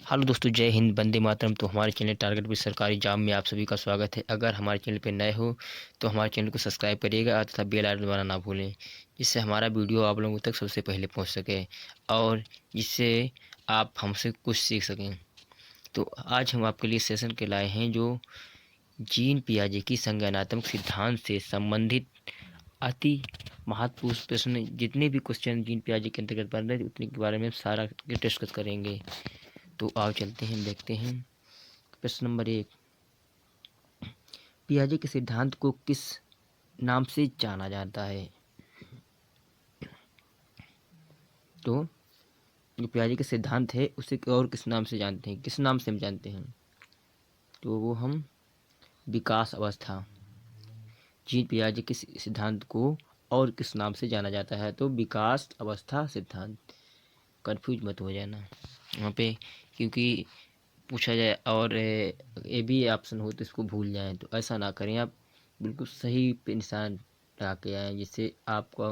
Hello दोस्तों, जय हिंद, वंदे मातरम। तो हमारे चैनल टारगेट विद सरकारी जॉब में आप सभी का स्वागत है। अगर हमारे चैनल पर नए हो तो हमारे चैनल को सब्सक्राइब करिएगा तथा बेल आइकन दबाना ना भूलें, जिससे हमारा वीडियो आप लोगों तक सबसे पहले पहुंच सके और जिससे आप हमसे कुछ सीख सकें। तो आज हम आपके लिए सेशन के लाए हैं जो जीन पियाजे की संज्ञानात्मक सिद्धांत से संबंधित अति महत्वपूर्ण प्रश्न, जितने भी क्वेश्चन जीन पियाजे के अंतर्गत बन रहे हैं उतने के बारे में सारा डिस्कस करेंगे। तो आओ चलते हैं, देखते हैं। प्रश्न नंबर 1, पियाजे के सिद्धांत को किस नाम से जाना जाता है? तो जो पियाजे का सिद्धांत है उसे और किस नाम से जानते हैं, किस नाम से हम जानते हैं? तो वो हम विकास अवस्था, जीन पियाजे के सिद्धांत को और किस नाम से जाना जाता है? तो विकास अवस्था सिद्धांत। कंफ्यूज मत हो जाना वहाँ पे, क्योंकि पूछा जाए और ए भी ऑप्शन हो तो इसको भूल जाएं, तो ऐसा ना करें। आप बिल्कुल सही पे निशान लगा के आएँ, जिससे आपका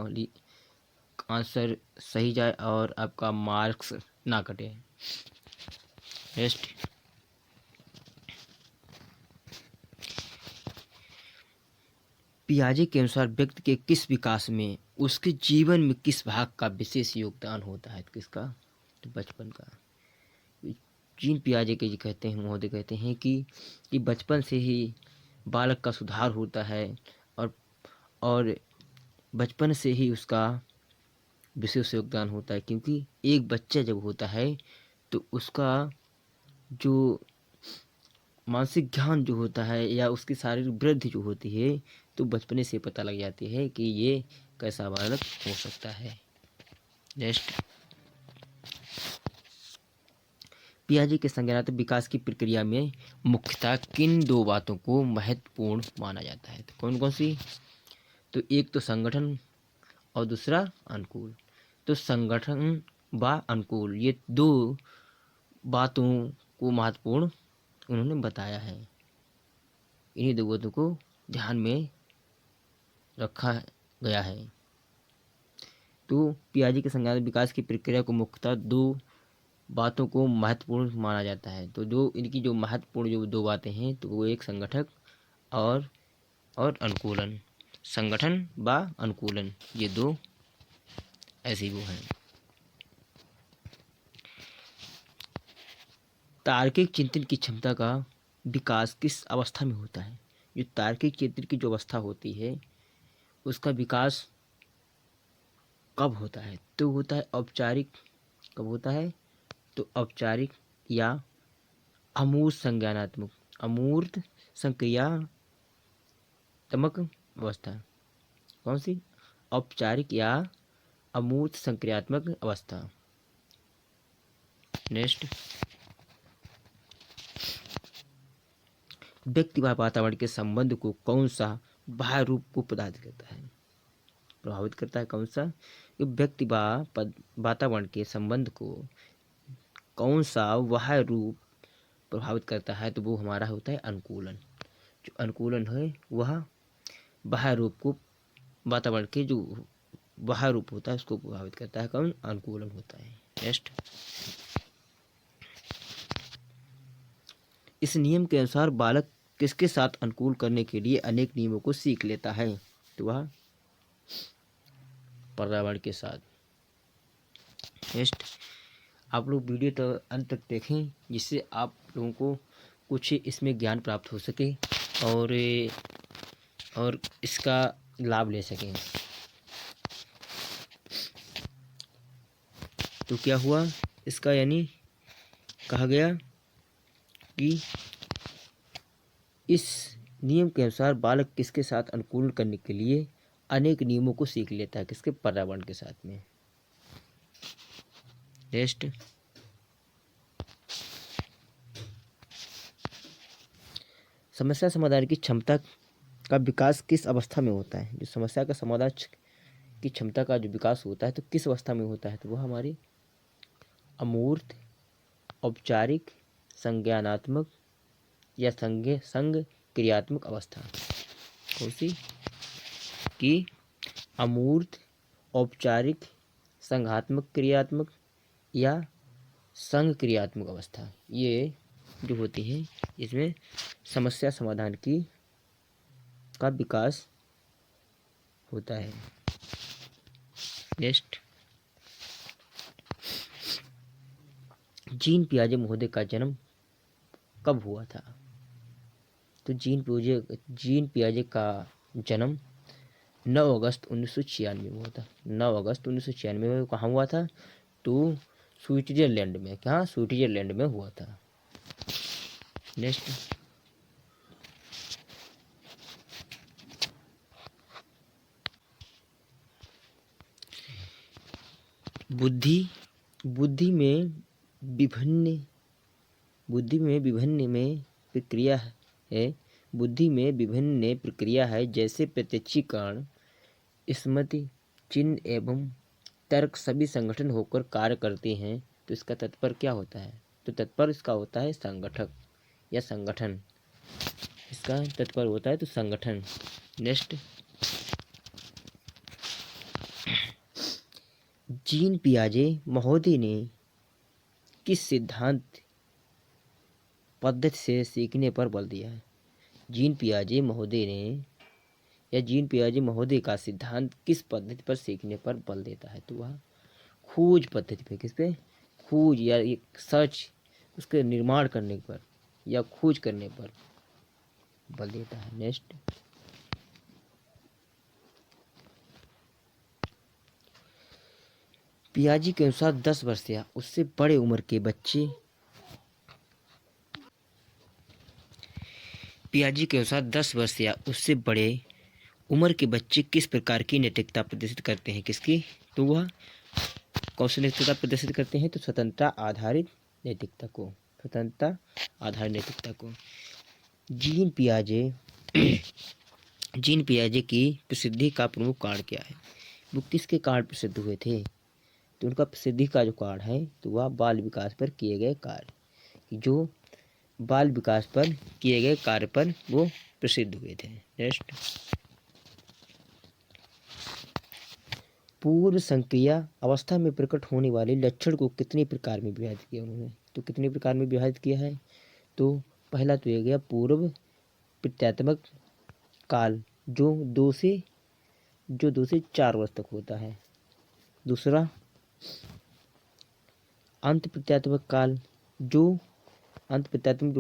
आंसर सही जाए और आपका मार्क्स ना कटे। नेक्स्ट, पियाजे के अनुसार व्यक्ति के किस विकास में उसके जीवन में किस भाग का विशेष योगदान होता है? तो किसका? तो बचपन का। जीन पियाजे के जी कहते हैं, महोदय कहते हैं कि बचपन से ही बालक का सुधार होता है और और बचपन से ही उसका विशेष योगदान होता है, क्योंकि एक बच्चा जब होता है तो उसका जो मानसिक ज्ञान जो होता है या उसकी शारीरिक वृद्धि जो होती है तो बचपने से पता लग जाती है कि ये कैसा बालक हो सकता है। नेक्स्ट, पियाजे के संज्ञानात्मक विकास की प्रक्रिया में मुख्यतः किन दो बातों को महत्वपूर्ण माना जाता है? तो कौन कौन सी? तो एक तो संगठन और दूसरा अनुकूल। तो संगठन व अनुकूल, ये दो बातों को महत्वपूर्ण उन्होंने बताया है। इन्हीं दो बातों को ध्यान में रखा गया है। तो पियाजे के संज्ञानात्मक विकास की प्रक्रिया को मुख्यतः दो बातों को महत्वपूर्ण माना जाता है। तो जो इनकी जो महत्वपूर्ण जो दो बातें हैं तो वो एक संगठक और अनुकूलन। संगठन व अनुकूलन, ये दो ऐसी वो हैं। तार्किक चिंतन की क्षमता का विकास किस अवस्था में होता है? जो तार्किक चिंतन की जो अवस्था होती है उसका विकास कब होता है? तो होता है औपचारिक। कब होता है? तो औपचारिक या अमूर्त संज्ञानात्मक, अमूर्त संक्रियात्मक अवस्था। कौन सी? औपचारिक या अमूर्त संक्रियात्मक अवस्था। नेक्स्ट, व्यक्ति व वातावरण के संबंध को कौन सा बाह्य रूप को प्रभावित करता है? प्रभावित करता है कौन सा? व्यक्ति व वातावरण के संबंध को कौन सा बाह्य रूप प्रभावित करता है? तो वो हमारा होता है अनुकूलन। जो अनुकूलन है वह बाह्य रूप को, वातावरण के जो बाह्य रूप होता है उसको प्रभावित करता है। कौन? अनुकूलन होता है। नेक्स्ट, इस नियम के अनुसार बालक किसके साथ अनुकूल करने के लिए अनेक नियमों को सीख लेता है? तो वह पर्यावरण के साथ। नेक्स्ट, आप लोग वीडियो तो अंत तक देखें, जिससे आप लोगों को कुछ इसमें ज्ञान प्राप्त हो सके और इसका लाभ ले सकें। तो क्या हुआ इसका, यानी कहा गया कि इस नियम के अनुसार बालक किसके साथ अनुकूलन करने के लिए अनेक नियमों को सीख लेता है? किसके? पर्यावरण के साथ में। नेक्स्ट, समस्या समाधान की क्षमता का विकास किस अवस्था में होता है? जो समस्या का समाधान की क्षमता का जो विकास होता है तो किस अवस्था में होता है? तो वह हमारी अमूर्त, औपचारिक, संज्ञानात्मक या संघ क्रियात्मक अवस्था। कौन सी? कि अमूर्त, औपचारिक, संघात्मक क्रियात्मक या संघ क्रियात्मक अवस्था, ये जो होती है इसमें समस्या समाधान की का विकास होता है। नेक्स्ट, जीन पियाजे महोदय का जन्म कब हुआ था? तो जीन पियाजे का जन्म 9 अगस्त 1996 में हुआ था। 9 अगस्त 1996 में कहाँ हुआ था? तो स्विट्जरलैंड में। कहाँ? स्विट्जरलैंड में हुआ था। नेक्स्ट, बुद्धि में विभिन्न में प्रक्रिया है। बुद्धि में विभिन्न प्रक्रिया है, जैसे प्रत्यक्षीकरण, स्मृति, चिन्ह एवं तर्क सभी संगठन होकर कार्य करते हैं। तो इसका तात्पर्य क्या होता है? तो तात्पर्य इसका होता है संगठक या संगठन। इसका तात्पर्य होता है तो संगठन। नेक्स्ट, जीन पियाजे महोदय ने किस सिद्धांत पद्धति से सीखने पर बल दिया है? जीन पियाजे महोदय का सिद्धांत किस पद्धति पर सीखने पर बल देता है? तो वह खोज पद्धति पे। किस पे? खोज या एक सर्च, उसके निर्माण करने पर या खोज करने पर बल देता है। नेक्स्ट, पियाजे के अनुसार 10 वर्ष या उससे बड़े उम्र के बच्चे पियाजे के अनुसार 10 वर्ष या उससे बड़े उम्र के बच्चे किस प्रकार की नैतिकता प्रदर्शित करते हैं? किसकी? तो वह कौन सी नैतिकता प्रदर्शित करते हैं? तो स्वतंत्रता आधारित नैतिकता को। जीन पियाजे की प्रसिद्धि का प्रमुख कारण क्या है? वो किसके कारण प्रसिद्ध हुए थे? तो उनका प्रसिद्धि का जो कारण है तो वह बाल विकास पर किए गए कार्य, जो बाल विकास पर किए गए कार्य पर वो प्रसिद्ध हुए थे। नेक्स्ट, पूर्व संक्रिया अवस्था में प्रकट होने वाले लक्षण को कितने प्रकार में विभाजित किया उन्होंने? तो कितने प्रकार में विभाजित किया है? तो पहला तो यह गया पूर्व प्रत्यात्मक काल, जो 2 से 4 वर्ष तक होता है। दूसरा, अंत प्रत्यात्मक काल, जो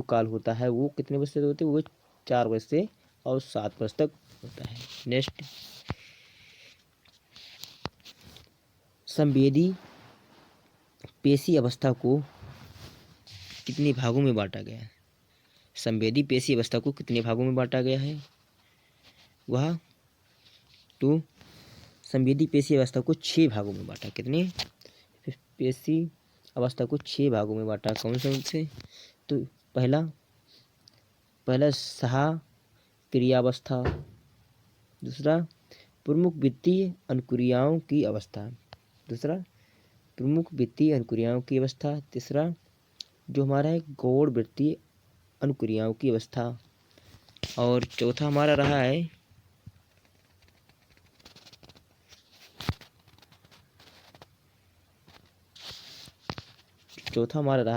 काल होता है वो कितने वर्ष से होते हैं? वो 4 वर्ष से और 7 वर्ष तक होता है। नेक्स्ट, संवेदी पेशी अवस्था को कितने भागों में बांटा गया है? संवेदी पेशी अवस्था को कितने भागों में बांटा गया है? वह तो संवेदी पेशी अवस्था को 6 भागों में बांटा। कितने? पेशी अवस्था को 6 भागों में बांटा। कौन से? तो पहला क्रियावस्था, दूसरा प्रमुख वित्तीय अनुक्रियाओं की अवस्था, तीसरा जो हमारा है गौड़ वृत्तीय अनुक्रियाओं की अवस्था, और चौथा हमारा रहा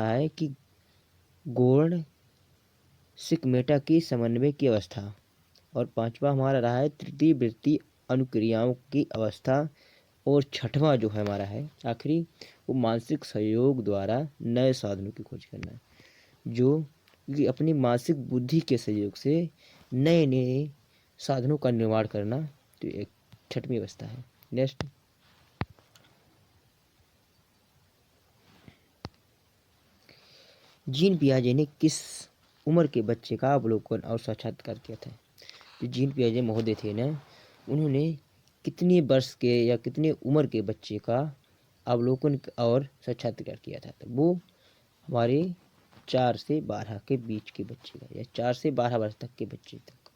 है कि गौण सिकमेटा की समन्वय की अवस्था, और पांचवा हमारा रहा है तृतीय वृत्तीय अनुक्रियाओं की अवस्था, और छठवां जो है हमारा है आखिरी, वो मानसिक सहयोग द्वारा नए साधनों की खोज करना है, जो कि अपनी मानसिक बुद्धि के सहयोग से नए साधनों का निर्माण करना, तो एक 6वीं अवस्था है। नेक्स्ट, जीन पियाजे ने किस उम्र के बच्चे का अवलोकन और साक्षात्कार किया था? जो जीन पियाजे महोदय थे ना, उन्होंने कितने वर्ष के या कितने उम्र के बच्चे का अवलोकन और साक्षात्कार किया था? तो वो हमारे 4 से 12 के बीच के बच्चे का, या 4 से 12 वर्ष तक के बच्चे तक।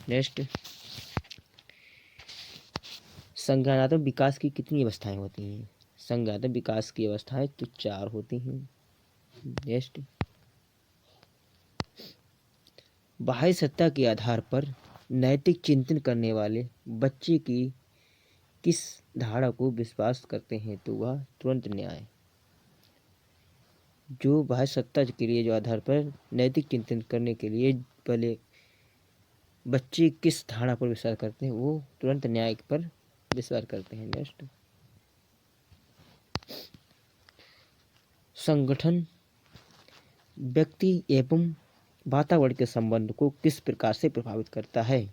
नेक्स्ट, संज्ञानात्मक विकास की कितनी अवस्थाएं होती हैं? संज्ञानात्मक विकास की अवस्थाएं तो 4 होती हैं। नेक्स्ट, बाह्य सत्ता के आधार पर नैतिक चिंतन करने वाले बच्चे की किस धारणा को विश्वास करते हैं? तो वह तुरंत न्याय। जो बाह्य सत्ता के लिए जो आधार पर नैतिक चिंतन करने के लिए पहले बच्चे किस धारणा पर विश्वास करते हैं, वो तुरंत न्याय पर विश्वास करते हैं। नेक्स्ट, संगठन व्यक्ति एवं वातावरण के संबंध को किस प्रकार से प्रभावित करता है।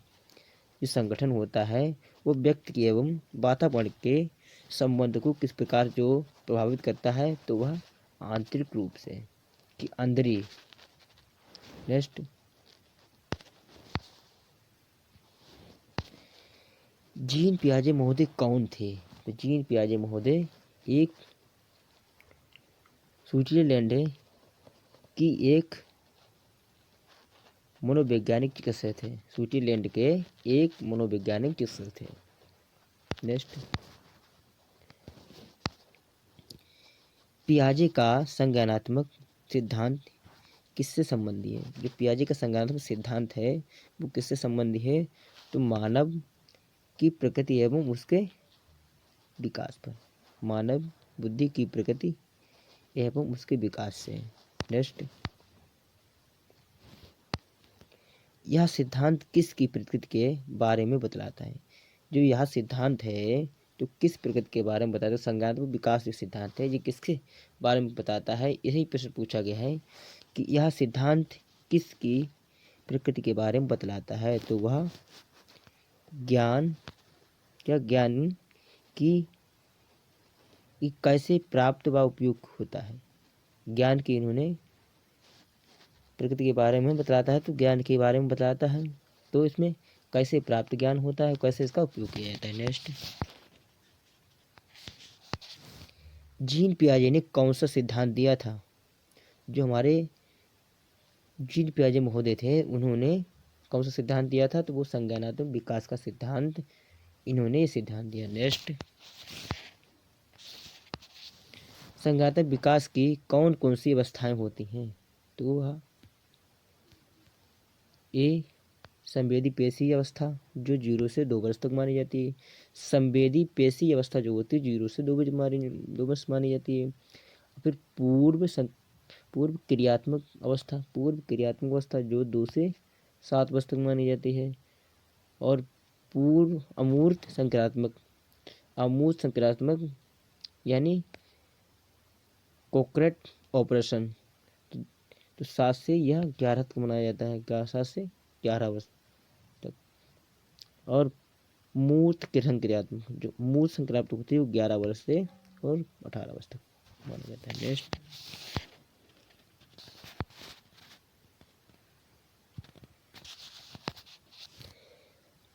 जो संगठन होता है वो व्यक्ति एवं वातावरण के संबंध को किस प्रकार जो प्रभावित करता है, तो वह आंतरिक रूप से कि अंदरी। नेक्स्ट, जीन पियाजे महोदय कौन थे। तो जीन पियाजे महोदय एक स्विट्जरलैंड की एक मनोवैज्ञानिक चिकित्सक थे। स्विट्जरलैंड के एक मनोवैज्ञानिक चिकित्सक थे। नेक्स्ट, पियाजे का संज्ञानात्मक सिद्धांत किससे संबंधी है। जो पियाजे का संज्ञानात्मक सिद्धांत है वो किससे संबंधी है, तो मानव की प्रकृति एवं उसके विकास पर। मानव बुद्धि की प्रकृति एवं उसके विकास से। नेक्स्ट, यह सिद्धांत किसकी प्रकृति के बारे में बतलाता है। जो यह सिद्धांत है तो किस प्रकृति के बारे में बताता है। संज्ञानात्मक विकास जो सिद्धांत है ये किसके बारे में बताता है, यही प्रश्न पूछा गया है कि यह सिद्धांत किसकी प्रकृति के बारे में बतलाता है, तो वह ज्ञान ज्ञान की कैसे प्राप्त व उपयोग होता है। ज्ञान की इन्होंने प्रकृति के बारे में बतलाता है, तो ज्ञान के बारे में बतलाता है, तो इसमें कैसे प्राप्त ज्ञान होता है, कैसे इसका उपयोग किया जाता है। नेक्स्ट, जीन पियाजे ने कौन सा सिद्धांत दिया था। जो हमारे जीन पियाजे महोदय थे उन्होंने कौन सा सिद्धांत दिया था, तो वो संज्ञानात्मक विकास का सिद्धांत इन्होंने सिद्धांत दिया। नेक्स्ट, संज्ञानात्मक विकास की कौन कौन सी अवस्थाएं होती हैं, तो वह ए संवेदी पेशी अवस्था जो 0 से 2 वर्ष तक मानी जाती है। संवेदी पेशी अवस्था जो होती है 0 से 2 वर्ष मानी जाती है। फिर पूर्व क्रियात्मक अवस्था जो 2 से 7 वर्ष तक मानी जाती है। और पूर्व अमूर्त संक्रात्मक यानी कोक्रेट ऑपरेशन तो 7 से यह 11 तक मनाया जाता है। 7 से 11 वर्ष तक। और मूर्त संक्रात्मक जो मूर्त संक्रात्मक होती है वो 11 वर्ष से और 18 वर्ष तक माना जाता है। नेक्स्ट,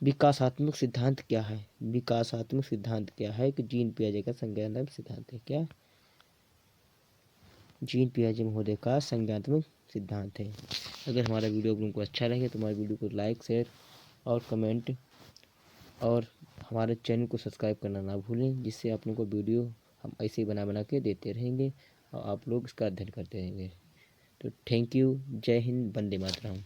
विकासात्मक सिद्धांत क्या है। विकासात्मक सिद्धांत क्या है कि जीन पियाजे का संज्ञानात्मक सिद्धांत है। क्या जीन पियाजे महोदय का संज्ञानात्मक सिद्धांत है। अगर हमारा वीडियो तुमको अच्छा लगे तो हमारे वीडियो को लाइक शेयर और कमेंट और हमारे चैनल को सब्सक्राइब करना ना भूलें, जिससे आप लोगों को वीडियो हम ऐसे ही बना के देते रहेंगे और आप लोग इसका अध्ययन करते रहेंगे। तो थैंक यू। जय हिंद, वंदे मातरम।